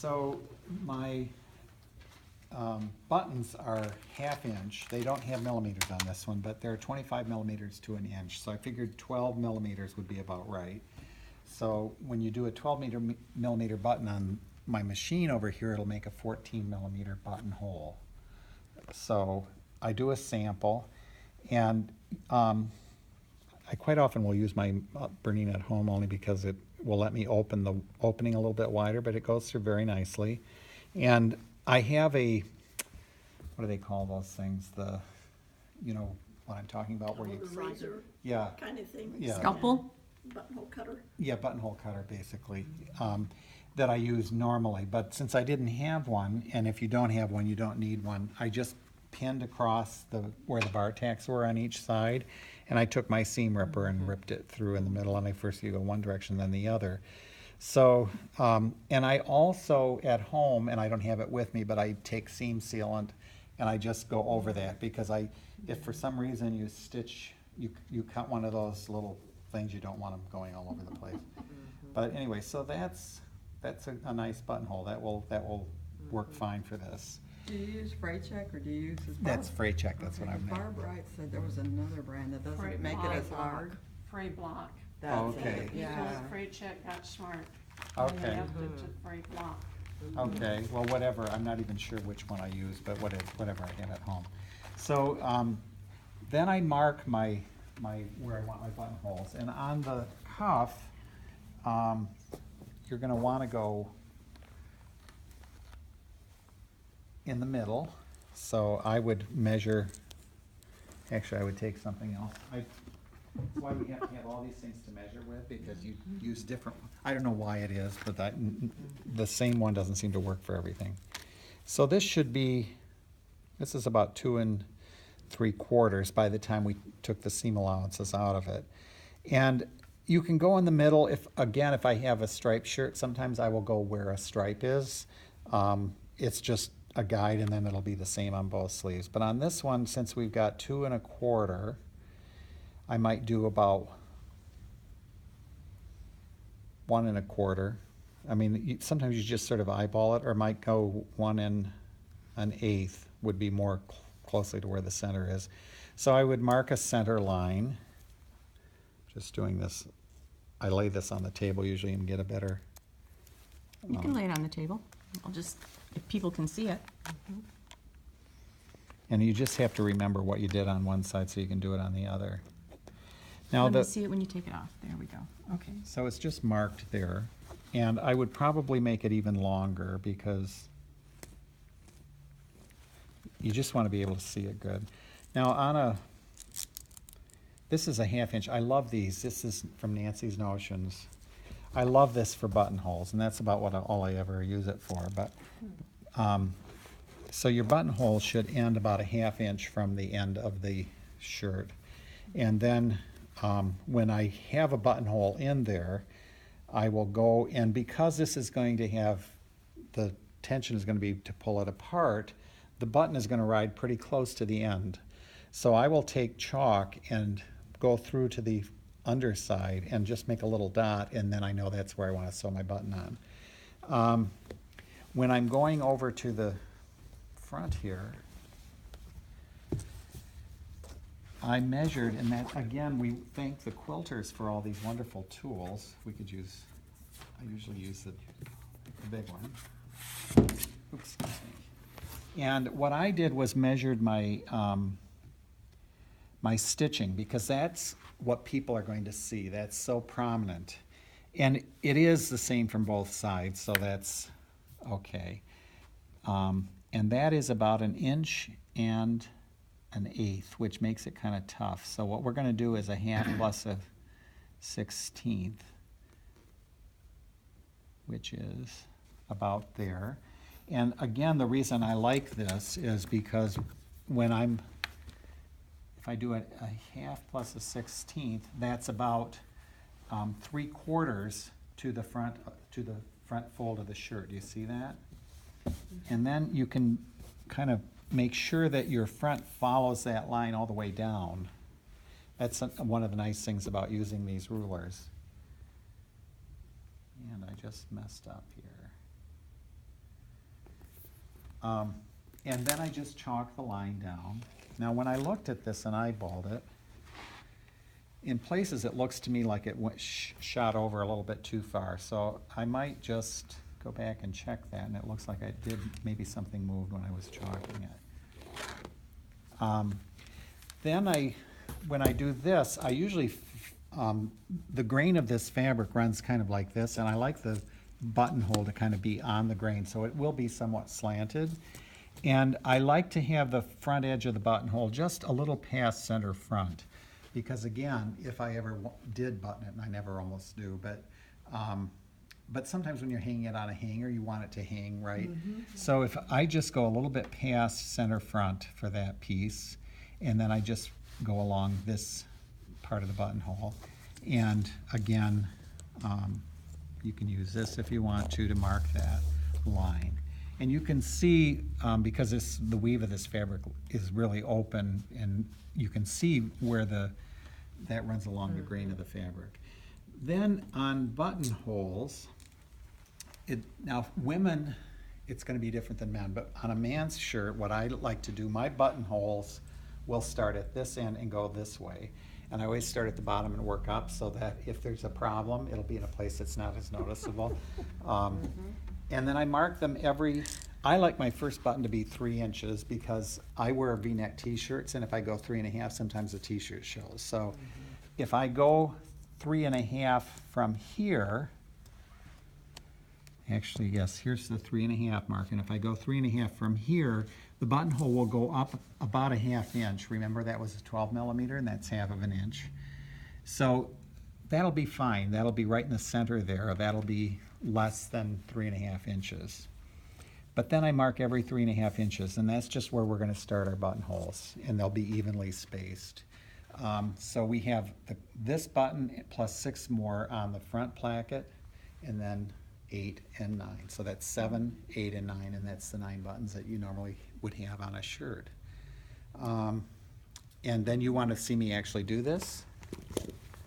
So my buttons are 1/2 inch. They don't have millimeters on this one, but they're 25 millimeters to 1 inch. So I figured 12 millimeters would be about right. So when you do a 12 millimeter button on my machine over here, it'll make a 14 millimeter buttonhole. So I do a sample, and I quite often will use my burning at home only because it will let me open the opening a little bit wider, but it goes through very nicely. And I have a, what do they call those things? The, you know what I'm talking about? Where you, the razor yeah, kind of thing. Yeah. Scalpel? Buttonhole cutter. yeah, buttonhole cutter basically, that I use normally. But since I didn't have one, and if you don't have one, you don't need one, I just pinned across where the bar tacks were on each side, and I took my seam ripper and ripped it through in the middle, and you go one direction then the other. So, and I also at home, and I don't have it with me, but I take seam sealant and I just go over that, because if for some reason you stitch, you cut one of those little things, you don't want them going all over the place. But anyway, so that's a nice buttonhole. That will work fine for this. Do you use Freight Check or do you use? That's Freight Check, that's what I'm making. Barb Wright said there was another brand that doesn't make it as hard. Free block. Okay. Because Free Check got smart. Okay. And left it to Free block. Okay, well, whatever, I'm not even sure which one I use, but whatever I have at home. So, then I mark where I want my buttonholes, and on the cuff, you're gonna wanna go in the middle. So I would measure, actually I would take something else. That's why we have to have all these things to measure with, because you use different, I don't know why it is, but the same one doesn't seem to work for everything. So this is about 2 3/4 by the time we took the seam allowances out of it. And you can go in the middle. If I have a striped shirt, sometimes I will go where a stripe is. It's just a guide, and then it'll be the same on both sleeves. But on this one, since we've got 2 1/4, I might do about 1 1/4. I mean, sometimes you just sort of eyeball it, or might go 1 1/8 would be more closely to where the center is. So I would mark a center line. Just doing this, I lay this on the table usually and get a better. You can lay it on the table. I'll just, if people can see it. And you just have to remember what you did on one side so you can do it on the other. Now Let me see it when you take it off. There we go. Okay. So it's just marked there, and I would probably make it even longer because you just want to be able to see it good. Now this is a 1/2 inch. I love these. This is from Nancy's Notions. I love this for buttonholes, and that's about all I ever use it for. But so your buttonhole should end about a 1/2 inch from the end of the shirt, and then when I have a buttonhole in there, I will go, and because this is going to have, the tension is going to be to pull it apart, the button is going to ride pretty close to the end. So I will take chalk and go through to the underside and just make a little dot, and then I know that's where I want to sew my button on. When I'm going over to the front here, I measured, and that, again, we thank the quilters for all these wonderful tools. I usually use the big one. Oops, excuse me. And what I did was measured my my stitching, because that's what people are going to see. That's so prominent. And it is the same from both sides, so that's okay. And that is about 1 1 1/8, which makes it kind of tough. So what we're going to do is a 1/2 plus a 1/16, which is about there. And again, the reason I like this is because if I do a 1/2 plus a 1/16, that's about 3/4 to the front fold of the shirt. Do you see that? And then you can kind of make sure that your front follows that line all the way down. That's one of the nice things about using these rulers. And I just messed up here. And then I just chalk the line down. Now, when I looked at this and eyeballed it, in places it looks to me like it went shot over a little bit too far. So I might just go back and check that, and it looks like I did, maybe something moved when I was chalking it. Then when I do this, I usually, the grain of this fabric runs kind of like this, and I like the buttonhole to kind of be on the grain, so it will be somewhat slanted. And I like to have the front edge of the buttonhole just a little past center front, because again, if I ever did button it, and I never almost do, but sometimes when you're hanging it on a hanger, you want it to hang right. So if I just go a little bit past center front for that piece, and then I just go along this part of the buttonhole, and again, you can use this if you want to mark that line. And you can see, because the weave of this fabric is really open, and you can see where that runs along the grain of the fabric. Then on buttonholes, now women, it's going to be different than men, but on a man's shirt, what I like to do, my buttonholes will start at this end and go this way. And I always start at the bottom and work up, so that if there's a problem, it'll be in a place that's not as noticeable. And then I mark them I like my first button to be 3 inches, because I wear V-neck t-shirts, and if I go 3.5, sometimes the t-shirt shows. So if I go 3.5 from here, actually, yes, here's the 3.5 mark, and if I go 3.5 from here, the buttonhole will go up about 1/2 inch. Remember, that was a 12 millimeter, and that's 1/2 inch. So that'll be fine. That'll be right in the center there. That'll be less than 3.5 inches. But then I mark every 3.5 inches, and that's just where we're going to start our buttonholes, and they'll be evenly spaced. So we have this button plus 6 more on the front placket, and then 8 and 9. So that's 7, 8, and 9, and that's the 9 buttons that you normally would have on a shirt. And then you want to see me actually do this.